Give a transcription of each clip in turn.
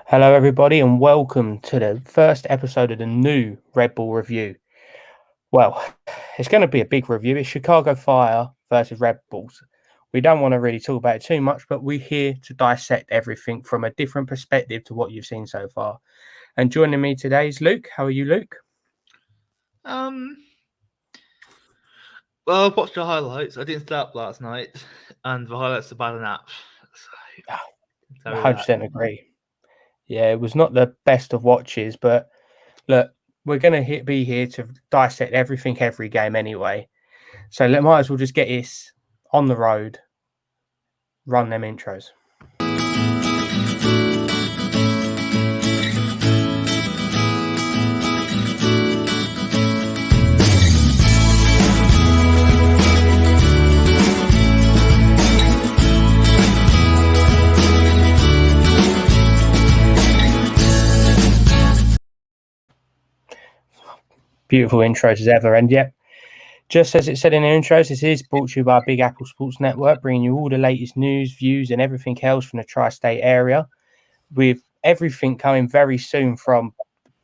Hello, everybody, and welcome to the first episode of the new Red Bull review. Well, it's going to be a big review. It's Chicago Fire versus Red Bulls. We don't want to really talk about it too much, but we're here to dissect everything from a different perspective to what you've seen so far. And joining me today is Luke. How are you, Luke? Well, I watched the highlights. I didn't stay up last night, and the highlights are bad enough. So, 100% agree. Yeah, it was not the best of watches, but look, we're going to be here to dissect everything, every game anyway. So might as well just get this on the road, run them intros. Beautiful intros as ever. And yep, just as it said in the intros, this is brought to you by Big Apple Sports Network, bringing you all the latest news, views, and everything else from the tri-state area, with everything coming very soon, from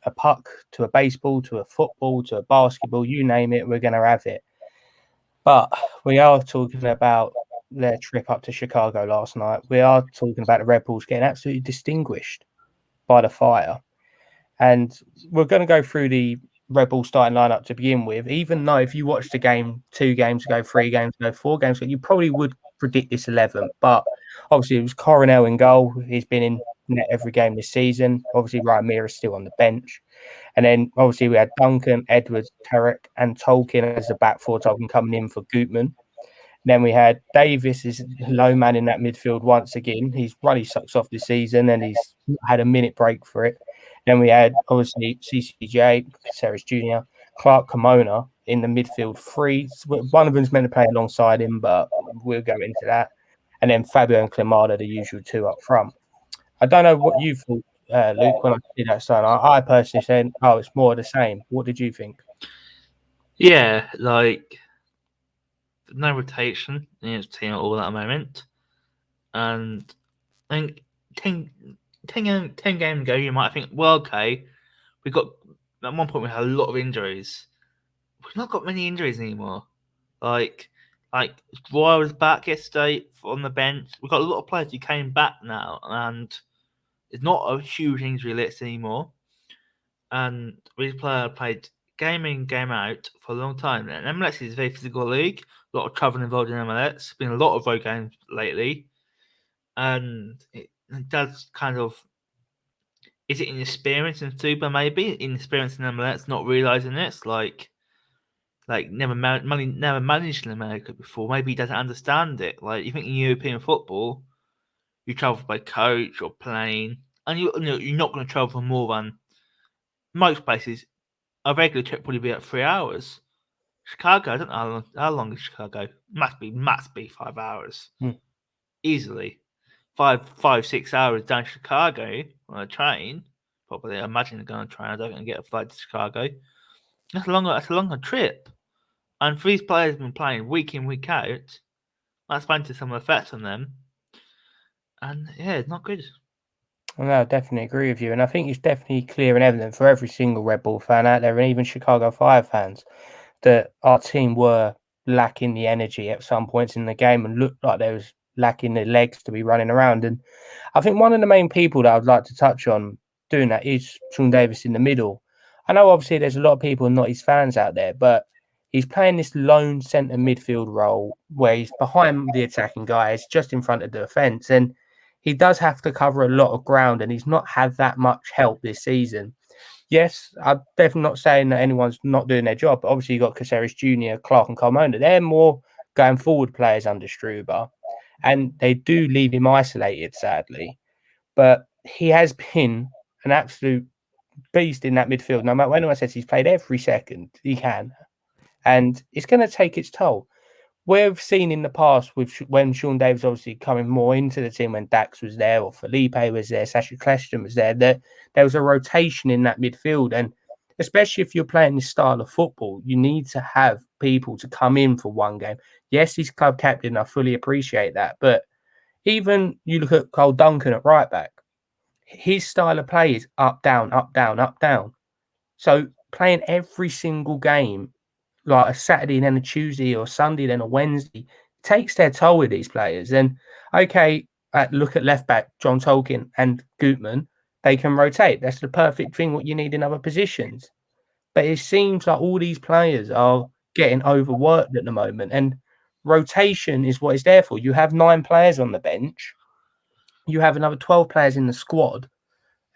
a puck to a baseball to a football to a basketball, you name it, we're going to have it. But we are talking about their trip up to Chicago last night. We are talking about the Red Bulls getting absolutely distinguished by the Fire. And we're going to go through the Red Bull starting lineup to begin with, even though if you watched the game 2 games ago, 3 games ago, 4 games ago, you probably would predict this 11. But obviously, it was Coronel in goal. He's been in net every game this season. Obviously, Ryan Mears is still on the bench. And then obviously, we had Duncan, Edwards, Tarek, and Tolkien as the back four. Tolkien coming in for Gutman. Then we had Davis is low man in that midfield once again. He's run his socks off this season and he's had a minute break for it. Then we had obviously CCJ, Caceres Jr., Clark Kimona in the midfield three. One of them's meant to play alongside him, but we'll go into that. And then Fabio and Clemada, the usual two up front. I don't know what you thought, Luke, when I did that sign. I personally said, oh, it's more of the same. What did you think? yeah, like no rotation in his team at all at the moment, and I think 10 games ago you might think, well, okay, we got at one point we had a lot of injuries. We've not got many injuries anymore. Like Roy was back yesterday on the bench. We've got a lot of players who came back now, and it's not a huge injury list anymore. And these players played game in, game out for a long time. And MLS is a very physical league. A lot of travel involved in MLS. Been a lot of road games lately. And it does kind of... Is it inexperience in Super, maybe? Inexperience in MLS, not realising this? Like never managed in America before. Maybe he doesn't understand it. Like, you think in European football, you travel by coach or plane, and you're not going to travel for more than most places. A regular trip would be at 3 hours. Chicago, I don't know how long is Chicago. Must be 5 hours. Easily. 6 hours down to Chicago on a train. Probably, I imagine they're going on a train. I don't think get a flight to Chicago. That's a longer trip. And for these players have been playing week in, week out, that's bound to some effect on them. And yeah, it's not good. No, I definitely agree with you. And I think it's definitely clear and evident for every single Red Bull fan out there, and even Chicago Fire fans, that our team were lacking the energy at some points in the game and looked like they was lacking the legs to be running around. And I think one of the main people that I'd like to touch on doing that is Sean Davis in the middle. I know obviously there's a lot of people not his fans out there, but he's playing this lone centre midfield role where he's behind the attacking guys, just in front of the defence. And he does have to cover a lot of ground, and he's not had that much help this season. Yes, I'm definitely not saying that anyone's not doing their job, but obviously you've got Caceres Jr., Clark and Carmona. They're more going forward players under Struber, and they do leave him isolated, sadly. But he has been an absolute beast in that midfield. No matter when anyone says he's played every second he can, and it's going to take its toll. We've seen in the past when Sean Davis obviously coming more into the team when Dax was there or Felipe was there, Sasha Kleshton was there, that there was a rotation in that midfield. And especially if you're playing this style of football, you need to have people to come in for one game. Yes, he's club captain. I fully appreciate that. But even you look at Cole Duncan at right back, his style of play is up, down, up, down, up, down. So playing every single game, like a Saturday, then a Tuesday, or Sunday, then a Wednesday, takes their toll with these players. And okay, look at left back John Tolkien and Gutman. They can rotate. That's the perfect thing. What you need in other positions. But it seems like all these players are getting overworked at the moment, and rotation is what it's there for. You have 9 players on the bench, you have another 12 players in the squad,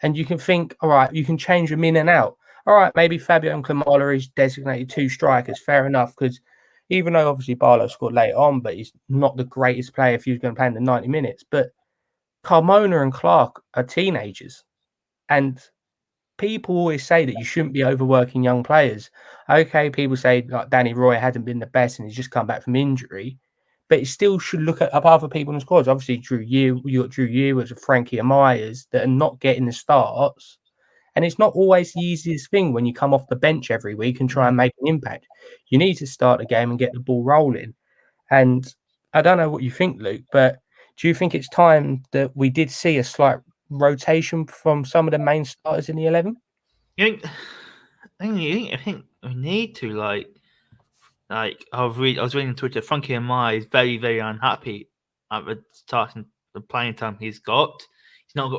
and you can think, all right, you can change them in and out. All right, maybe Fabio and Klamala is designated 2 strikers, fair enough, because even though obviously Barlow scored later on, but he's not the greatest player if he was going to play in the 90 minutes. But Carmona and Clark are teenagers, and people always say that you shouldn't be overworking young players. Okay, people say like Danny Roy hasn't been the best and he's just come back from injury, but it still should look at other people in the squads. Obviously, you got Drew Ewers, Frankie Ameyers that are not getting the starts. And it's not always the easiest thing when you come off the bench every week and try and make an impact. You need to start the game and get the ball rolling. And I don't know what you think, Luke, but do you think it's time that we did see a slight rotation from some of the main starters in the 11? I think we need to I was reading Twitter. Frankie Amai is very, very unhappy at the starting the playing time he's got. He's not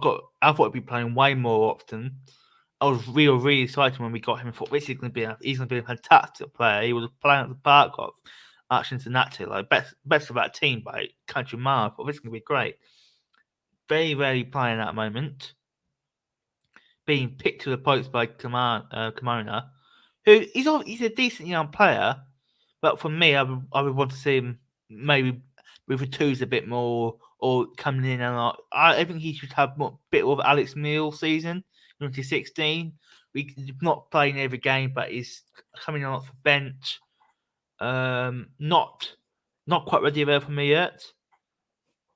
got. I thought he'd be playing way more often. I was really excited when we got him. I thought he's going to be a fantastic player. He was playing at the park of Cincinnati, like best of that team by country mile. I thought this is going to be great. Very rarely playing at the moment. Being picked to the post by Kimona, who he's a decent young player, but for me, I would want to see him maybe with the twos a bit more, or coming in and I think he should have a bit of Alex Neil season, 2016. He's not playing every game, but he's coming on off the bench. Not quite ready there for me yet.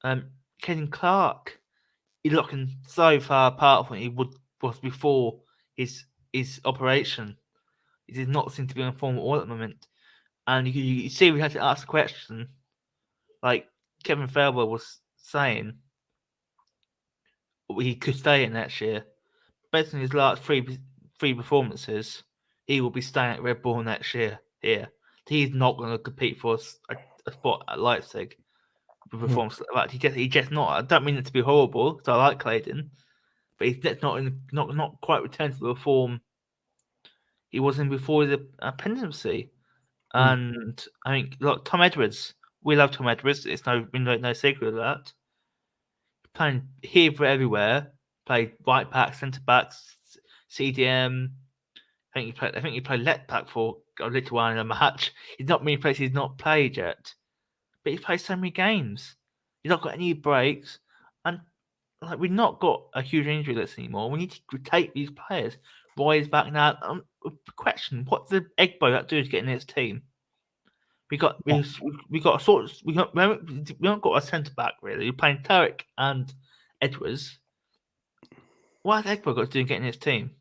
Caden Clark, he's looking so far apart from what he was before his operation. He did not seem to be on form at all at the moment. And you see, we had to ask the question, like Kevin Fairwell was saying, he could stay in next year. Based on his last three performances, he will be staying at Red Bull next year. Here, he's not going to compete for a spot at Leipzig. Performance like that, he just not. I don't mean it to be horrible, because I like Clayton, but he's not quite returned to the form he was in before the pendency. And I think, look, Tom Edwards, we love Tom Edwards. It's no secret of that. Playing here for everywhere. Played right back, centre backs, CDM. I think he played left back for a little while in a match. He's not many places he's not played yet, but he's played so many games. He's not got any breaks, and like we've not got a huge injury list anymore. We need to rotate these players. Roy is back now. Question: what's the Egbo that do to get in his team? We haven't got a centre back really. You're playing Tarek and Edwards. What has Egbo got to do to get in his team?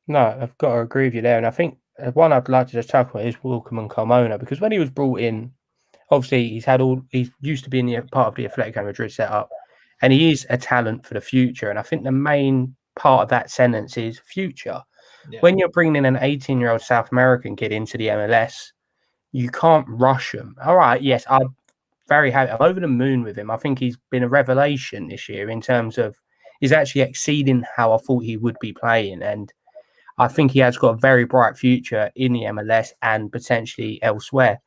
No, I've got to agree with you there, and I think one I'd like to just talk about is Wilcom and Carmona, because when he was brought in, obviously he's used to being the part of the Atletico Madrid setup, and he is a talent for the future. And I think the main part of that sentence is future. Yeah. When you're bringing an 18-year-old South American kid into the MLS, you can't rush him. All right, yes, I'm very happy. I'm over the moon with him. I think he's been a revelation this year in terms of he's actually exceeding how I thought he would be playing, and I think he has got a very bright future in the MLS and potentially elsewhere.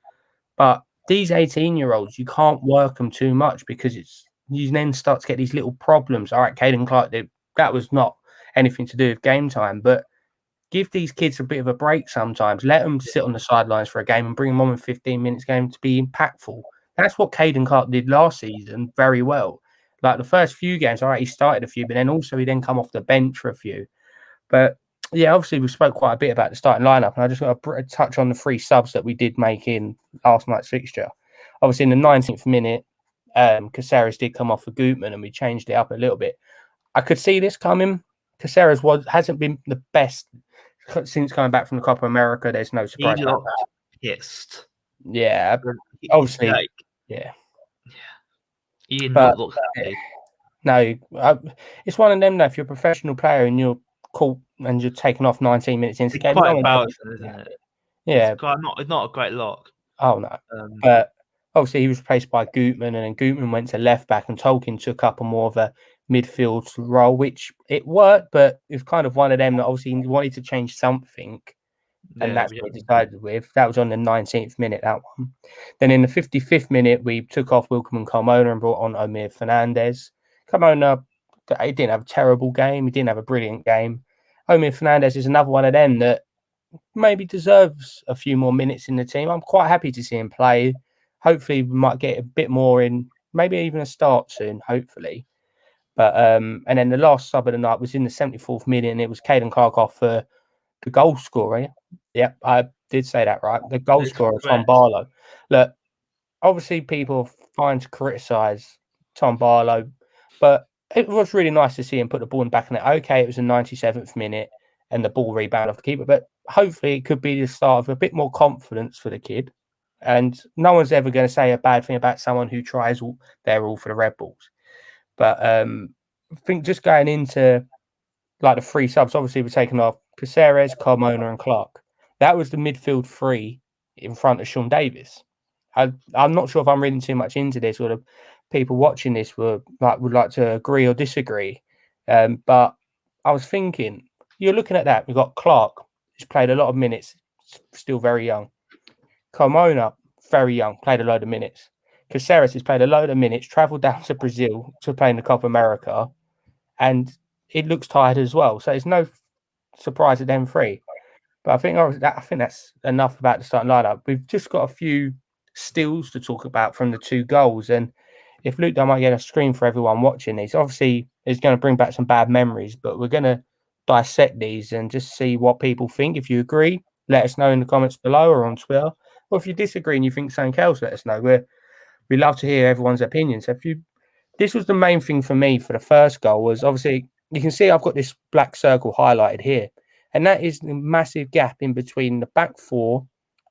But these 18-year-olds, you can't work them too much, because you then start to get these little problems. All right, Caden Clark, that was not anything to do with game time, but give these kids a bit of a break sometimes. Let them sit on the sidelines for a game and bring them on in 15 minutes game to be impactful. That's what Caden Clark did last season very well. Like the first few games, all right, he started a few, but then also he then come off the bench for a few. But yeah, obviously we spoke quite a bit about the starting lineup, and I just want to touch on the 3 subs that we did make in last night's fixture. Obviously, in the 19th minute, Caceres did come off for Gutman, and we changed it up a little bit. I could see this coming. Caceres hasn't been the best since coming back from the Copa America. There's no surprise about that. Pissed. Yeah, obviously, yeah. He did not look happy. No, it's one of them though. If you're a professional player and you're caught and you're taken off 19 minutes into the It's game, quite no one's embarrassing, ever isn't gonna be it? happy. Yeah. It's not a great look. Oh no. Um, But obviously he was replaced by Gutman, and then Gutman went to left back, and Tolkien took up a more of a midfield role, which it worked, but it was kind of one of them that obviously he wanted to change something, and yeah, that's what he decided with. That was on the 19th minute, that one. Then in the 55th minute, we took off Wilcom and Carmona and brought on Omir Fernandez. Carmona, he didn't have a terrible game. He didn't have a brilliant game. Omir Fernandez is another one of them that maybe deserves a few more minutes in the team. I'm quite happy to see him play. Hopefully, we might get a bit more in, maybe even a start soon, hopefully. But and then the last sub of the night was in the 74th minute, and it was Caden Clark off for the goal scorer. Yep, I did say that right. The goal scorer, Tom Barlow. Look, obviously people find to criticise Tom Barlow, but it was really nice to see him put the ball in the back of it. Okay, it was the 97th minute and the ball rebound off the keeper, but hopefully it could be the start of a bit more confidence for the kid. And no one's ever going to say a bad thing about someone who tries their all for the Red Bulls. But I think just going into like the three subs, obviously we're taking off Caceres, Carmona, and Clark. That was the midfield three in front of Sean Davis. I'm not sure if I'm reading too much into this, or the people watching this would like to agree or disagree. But I was thinking, you're looking at that. We've got Clark, who's played a lot of minutes, still very young. Carmona, very young, played a load of minutes. Caceres has played a load of minutes, travelled down to Brazil to play in the Copa America, and it looks tired as well. So it's no surprise at them three. But I think that's enough about the starting lineup. We've just got a few steals to talk about from the two goals, and if Luke might get a screen for everyone watching these, obviously it's going to bring back some bad memories. But we're going to dissect these and just see what people think. If you agree, let us know in the comments below or on Twitter. Or if you disagree and you think something else, let us know. We love to hear everyone's opinions. So this was the main thing for me for the first goal was obviously you can see I've got this black circle highlighted here, and that is the massive gap in between the back four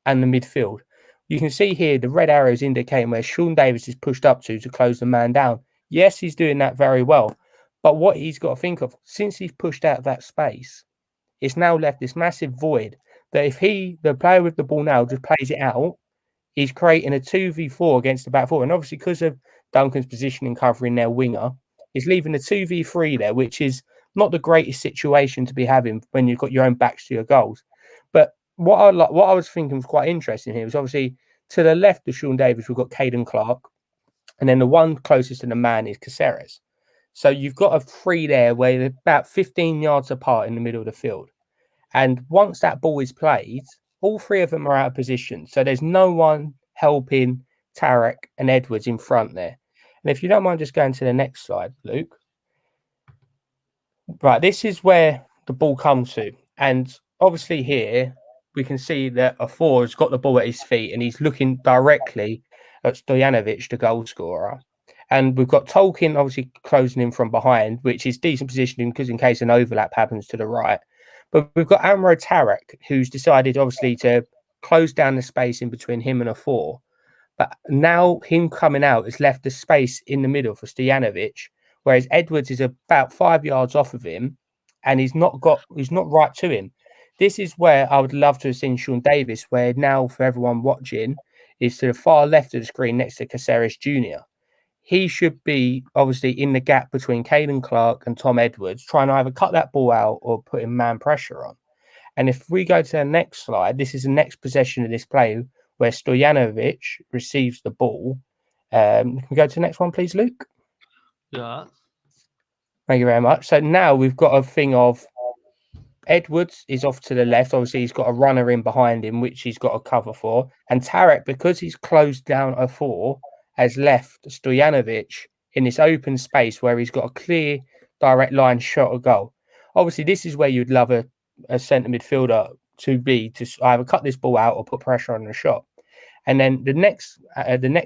and the midfield. You can see here the red arrows indicating where Sean Davis is pushed up to close the man down. Yes, he's doing that very well, but what he's got to think of, since he's pushed out of that space, it's now left this massive void that if the player with the ball now just plays it out, he's creating a 2v4 against the back four. And obviously, because of Duncan's positioning covering their winger, he's leaving a 2v3 there, which is not the greatest situation to be having when you've got your own backs to your goals. But what I was thinking was quite interesting here was obviously to the left of Sean Davis, we've got Caden Clark, and then the one closest to the man is Caceres. So you've got a three there where they're about 15 yards apart in the middle of the field. And once that ball is played, all three of them are out of position. So there's no one helping Tarek and Edwards in front there. And if you don't mind just going to the next slide, Luke. Right, this is where the ball comes to. And obviously here we can see that a four has got the ball at his feet and he's looking directly at Stojanovic, the goal scorer. And we've got Tolkien obviously closing in from behind, which is decent positioning because in case an overlap happens to the right. But we've got Amro Tarek, who's decided obviously to close down the space in between him and a four. But now him coming out has left the space in the middle for Stojanovic, whereas Edwards is about 5 yards off of him and he's not right to him. This is where I would love to have seen Sean Davis, where now for everyone watching is to the far left of the screen next to Caceres Jr. He should be obviously in the gap between Caden Clark and Tom Edwards, trying to either cut that ball out or put in man pressure on. And if we go to the next slide, this is the next possession of this play where Stojanovic receives the ball. Can we go to the next one, please, Luke? Yeah. Thank you very much. So now we've got a thing of Edwards is off to the left. Obviously, he's got a runner in behind him, which he's got a cover for. And Tarek, because he's closed down a four, has left Stojanovic in this open space where he's got a clear, direct line shot of goal. Obviously, this is where you'd love a centre midfielder to be to either cut this ball out or put pressure on the shot. And then the next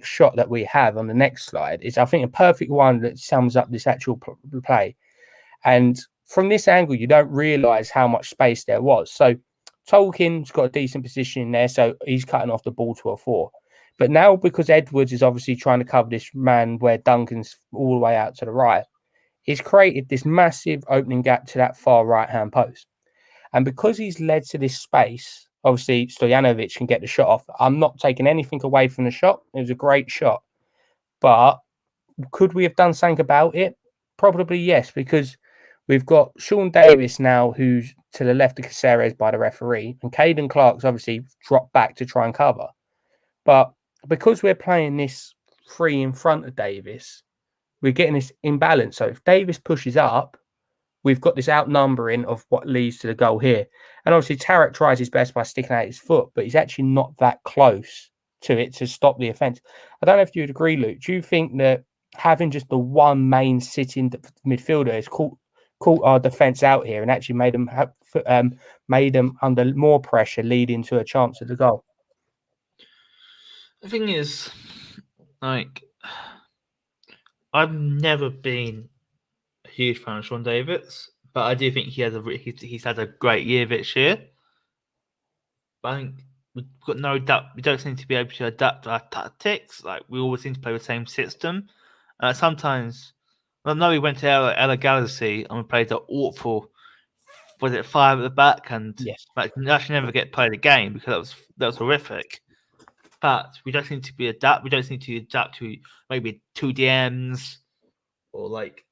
shot that we have on the next slide is, I think, a perfect one that sums up this actual play. And from this angle, you don't realise how much space there was. So Tolkien's got a decent position in there, so he's cutting off the ball to a four. But now, because Edwards is obviously trying to cover this man where Duncan's all the way out to the right, He's created this massive opening gap to that far right-hand post. And because he's led to this space, obviously Stojanovic can get the shot off. I'm not taking anything away from the shot. It was a great shot. But could we have done something about it? Probably yes, because we've got Sean Davis now, who's to the left of Caceres by the referee, and Caden Clark's obviously dropped back to try and cover. But because we're playing this free in front of Davis, we're getting this imbalance. So if Davis pushes up, we've got this outnumbering of what leads to the goal here. And obviously Tarek tries his best by sticking out his foot, but he's actually not that close to it to stop the offence. I don't know if you'd agree, Luke. Do you think that having just the one main sitting midfielder has caught our defence out here and actually made them under more pressure, leading to a chance at the goal? The thing is, like, I've never been a huge fan of Sean Davis, but I do think he's had a great year this year. But I think we've got no doubt. We don't seem to be able to adapt our tactics. Like, we always seem to play the same system. Sometimes, I know we went to Ella Galaxy and we played the awful. Was it 5 at the back? And yes, like, actually never get played a game because that was horrific. But we don't seem to be adapt. We don't seem to adapt to maybe 2 DMs or like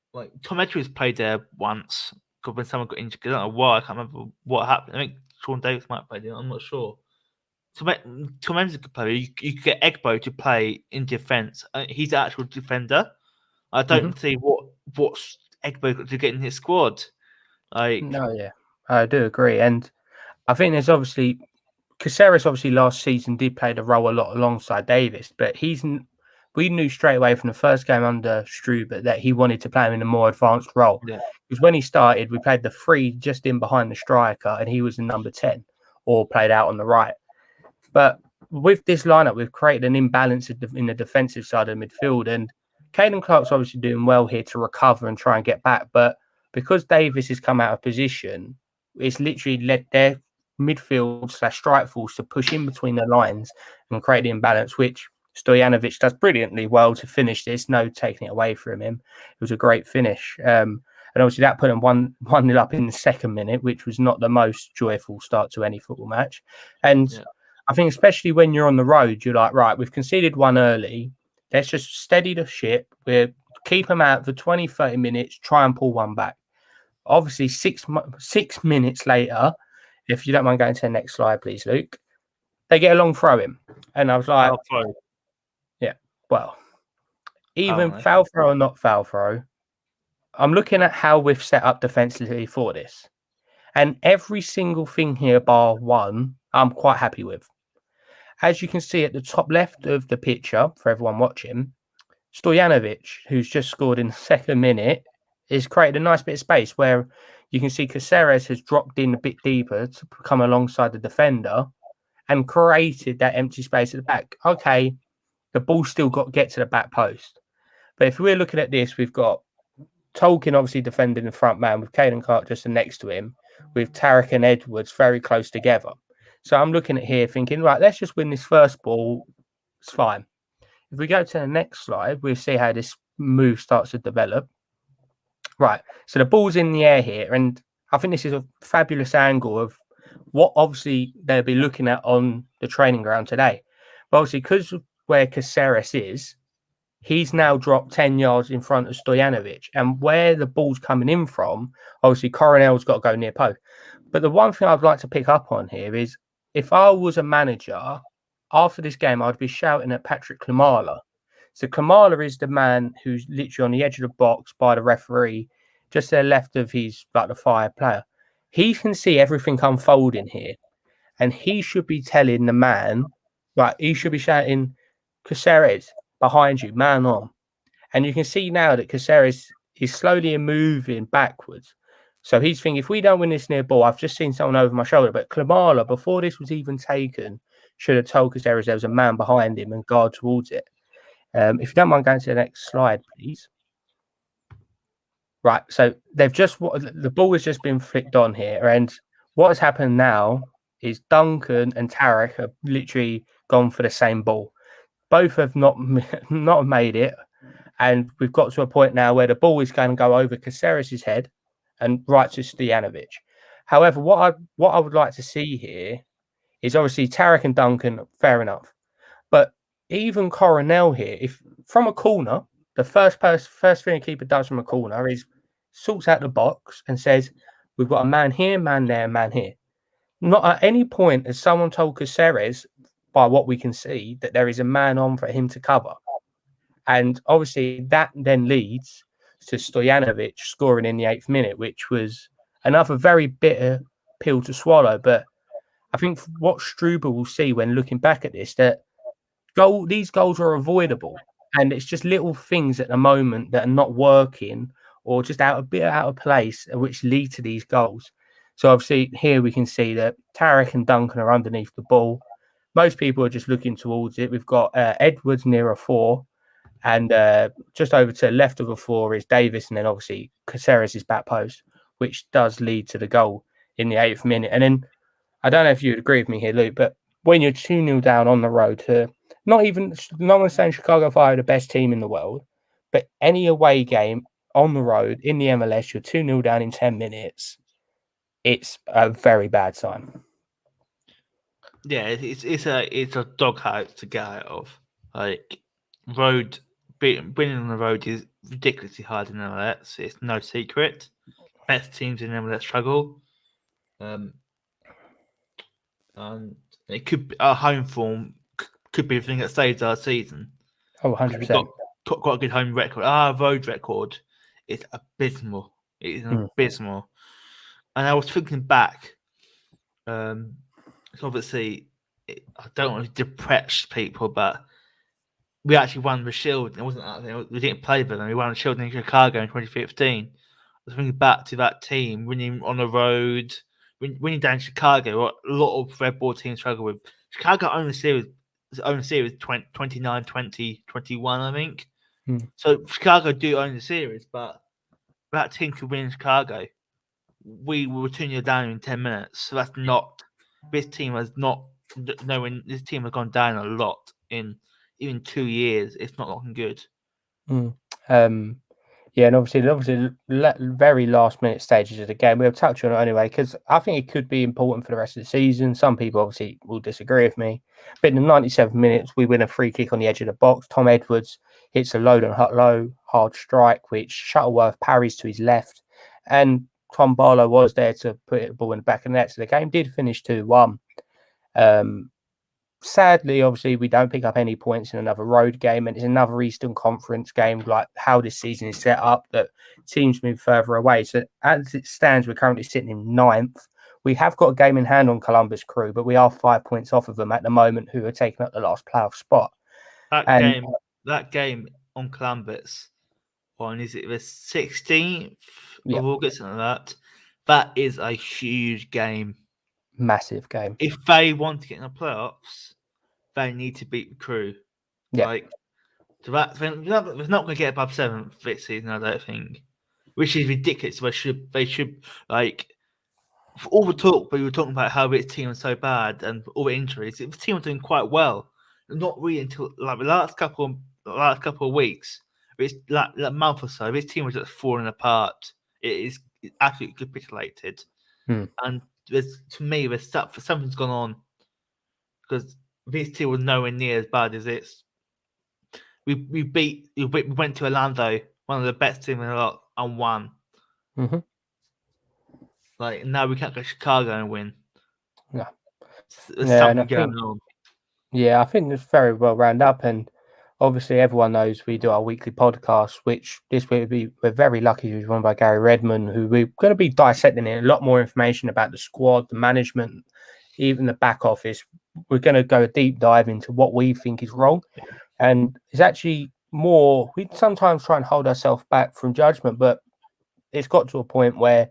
Tom Edwards played there once because when someone got injured. I don't know why. I can't remember what happened. I think Sean Davis might have played there. I'm not sure. Tom Edwards could play. You could get Egbo to play in defence. He's an actual defender. I don't see what's Egbo got to get in his squad. Like, no, yeah, I do agree, and I think there's obviously Caceres obviously last season did play the role a lot alongside Davis, but we knew straight away from the first game under Struber that he wanted to play him in a more advanced role. yeah. Because when he started, we played the 3 just in behind the striker, and he was the number 10 or played out on the right. But with this lineup, we've created an imbalance in the defensive side of the midfield, and Caden Clark's obviously doing well here to recover and try and get back. But because Davis has come out of position, it's literally led their midfield / strike force to push in between the lines and create the imbalance, which Stojanovic does brilliantly well to finish this. No taking it away from him. It was a great finish. And obviously that put them 1-0 up in the second minute, which was not the most joyful start to any football match. And I think especially when you're on the road, you're like, right, we've conceded one early. Let's just steady the ship. We'll keep them out for 20, 30 minutes, try and pull one back. Obviously, 6 minutes later, if you don't mind going to the next slide, please, Luke, they get a long throw in. And I was like, yeah, well, even foul throw or not foul throw, I'm looking at how we've set up defensively for this. And every single thing here, bar one, I'm quite happy with. As you can see at the top left of the picture, for everyone watching, Stojanovic, who's just scored in the second minute, has created a nice bit of space where you can see Caceres has dropped in a bit deeper to come alongside the defender and created that empty space at the back. Okay, the ball still got to get to the back post. But if we're looking at this, we've got Tolkien obviously defending the front man with Caden Clark just next to him, with Tarek and Edwards very close together. So I'm looking at here thinking, right, let's just win this first ball. It's fine. If we go to the next slide, we'll see how this move starts to develop. Right, so the ball's in the air here, and I think this is a fabulous angle of what obviously they'll be looking at on the training ground today. But obviously, because of where Caceres is, he's now dropped 10 yards in front of Stojanovic, and where the ball's coming in from, obviously Coronel's got to go near post. But the one thing I'd like to pick up on here is if I was a manager after this game, I'd be shouting at Patrick Klimala. So Klimala is the man who's literally on the edge of the box by the referee, just to the left of his like the fire player. He can see everything unfolding here, and he should be telling the man, right? He should be shouting, "Caceres behind you, man on." And you can see now that Caceres is slowly moving backwards. So he's thinking, if we don't win this near ball, I've just seen someone over my shoulder. But Klimala, before this was even taken, should have told Caceres there was a man behind him and guard towards it. If you don't mind going to the next slide, please. Right, so the ball has just been flicked on here, and what has happened now is Duncan and Tarek have literally gone for the same ball. Both have not made it, And we've got to a point now where the ball is going to go over Caceres' head and right to Stojanovic. However, what I would like to see here is obviously Tarek and Duncan, fair enough. But even Coronel here, if from a corner, the first thing a keeper does from a corner is sorts out the box and says, we've got a man here, man there, man here. Not at any point has someone told Caceres, by what we can see, that there is a man on for him to cover. And obviously that then leads to Stojanovic scoring in the 8th minute, which was another very bitter pill to swallow. But I think what Struber will see when looking back at this, that these goals are avoidable. And it's just little things at the moment that are not working or just a bit out of place, which lead to these goals. So obviously here we can see that Tarek and Duncan are underneath the ball. Most people are just looking towards it. We've got Edwards near a 4. And just over to the left of the 4 is Davis, and then obviously Caceres' back post, which does lead to the goal in the 8th minute. And then I don't know if you'd agree with me here, Luke, but when you're 2-0 down on the road to no one's saying Chicago Fire are the best team in the world, but any away game on the road in the MLS, you're 2-0 down in 10 minutes. It's a very bad sign. Yeah, it's a doghouse to get out of. Like winning on the road is ridiculously hard in MLS. It's no secret. Best teams in MLS struggle. And it could be, our home form could be the thing that saves our season. Oh, 100%. We've got quite a good home record. Our road record is abysmal. It is abysmal. And I was thinking back. So obviously, I don't want to depress people, but we actually won the Shield. It wasn't we didn't play them. We won the Shield in Chicago in 2015. I was thinking back to that team winning on the road, winning down in Chicago. What a lot of Red Bull teams struggle with. Chicago owned the series 29, 20, 21, I think. So Chicago do own the series, but that team could win in Chicago. We will turn you down in 10 minutes. So that's not. This team has not. Knowing this team has gone down a lot in even 2 years. It's not looking good. Yeah, and obviously, very last minute stages of the game. We'll touch on it anyway because I think it could be important for the rest of the season. Some people obviously will disagree with me. But in the 97 minutes, we win a free kick on the edge of the box. Tom Edwards hits a low, hard strike, which Shuttleworth parries to his left. And Tom Barlow was there to put the ball in the back of the net. So the game did finish 2-1. Sadly, obviously, we don't pick up any points in another road game, and it's another Eastern Conference game, like how this season is set up, that teams move further away. So as it stands, we're currently sitting in 9th. We have got a game in hand on Columbus Crew, but we are 5 points off of them at the moment, who are taking up the last playoff spot. That game on Columbus, is it the 16th of August, something like that? That is a huge game. Massive game. If they want to get in the playoffs, they need to beat the Crew. Yeah. Like, they're not going to get above 7th this season, I don't think. Which is ridiculous. They should like, for all the talk, but you were talking about how this team was so bad and all the injuries. The team was doing quite well. Not really until like the last couple of weeks. It's like a month or so. This team was just falling apart. It is absolutely capitulated. And to me, something's gone on because this team was nowhere near as bad as this. We went to Orlando, one of the best teams in the lot, and won. Like now we can't go to Chicago and win. Yeah, there's something going on. Yeah, I think it's very well round up, and obviously everyone knows we do our weekly podcast, which this week we're very lucky to be run by Gary Redmond, who we're going to be dissecting in a lot more information about the squad, the management, even the back office. We're going to go a deep dive into what we think is wrong, and it's actually more. We sometimes try and hold ourselves back from judgment, but it's got to a point where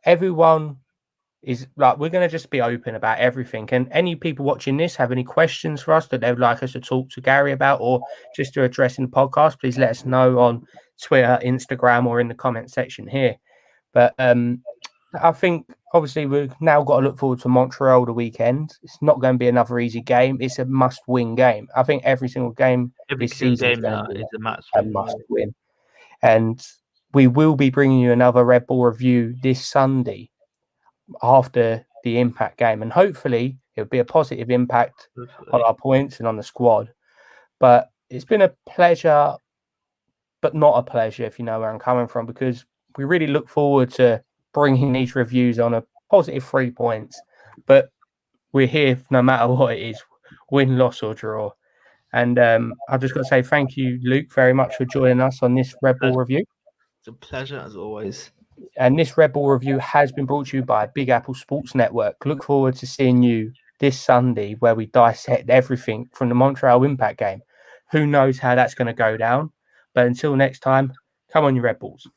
everyone is like, we're going to just be open about everything. And any people watching this have any questions for us that they would like us to talk to Gary about, or just to address in the podcast, please let us know on Twitter, Instagram, or in the comment section here. But I think obviously we've now got to look forward to Montreal the weekend. It's not going to be another easy game. It's a must-win game. I think every single game Every this single season is game going now to be is a match a win. must-win. And we will be bringing you another Red Bull review this Sunday after the Impact game, and hopefully it'll be a positive impact on our points and on the squad. But it's been a pleasure, but not a pleasure, if you know where I'm coming from, because we really look forward to bringing these reviews on a positive 3 points. But we're here no matter what it is, win, loss, or draw. And I've just got to say thank you, Luke, very much for joining us on this Red Bull review. It's a pleasure as always. And this Red Bull review has been brought to you by Big Apple Sports Network. Look forward to seeing you this Sunday, where we dissect everything from the Montreal Impact game. Who knows how that's going to go down? But until next time, come on, you Red Bulls.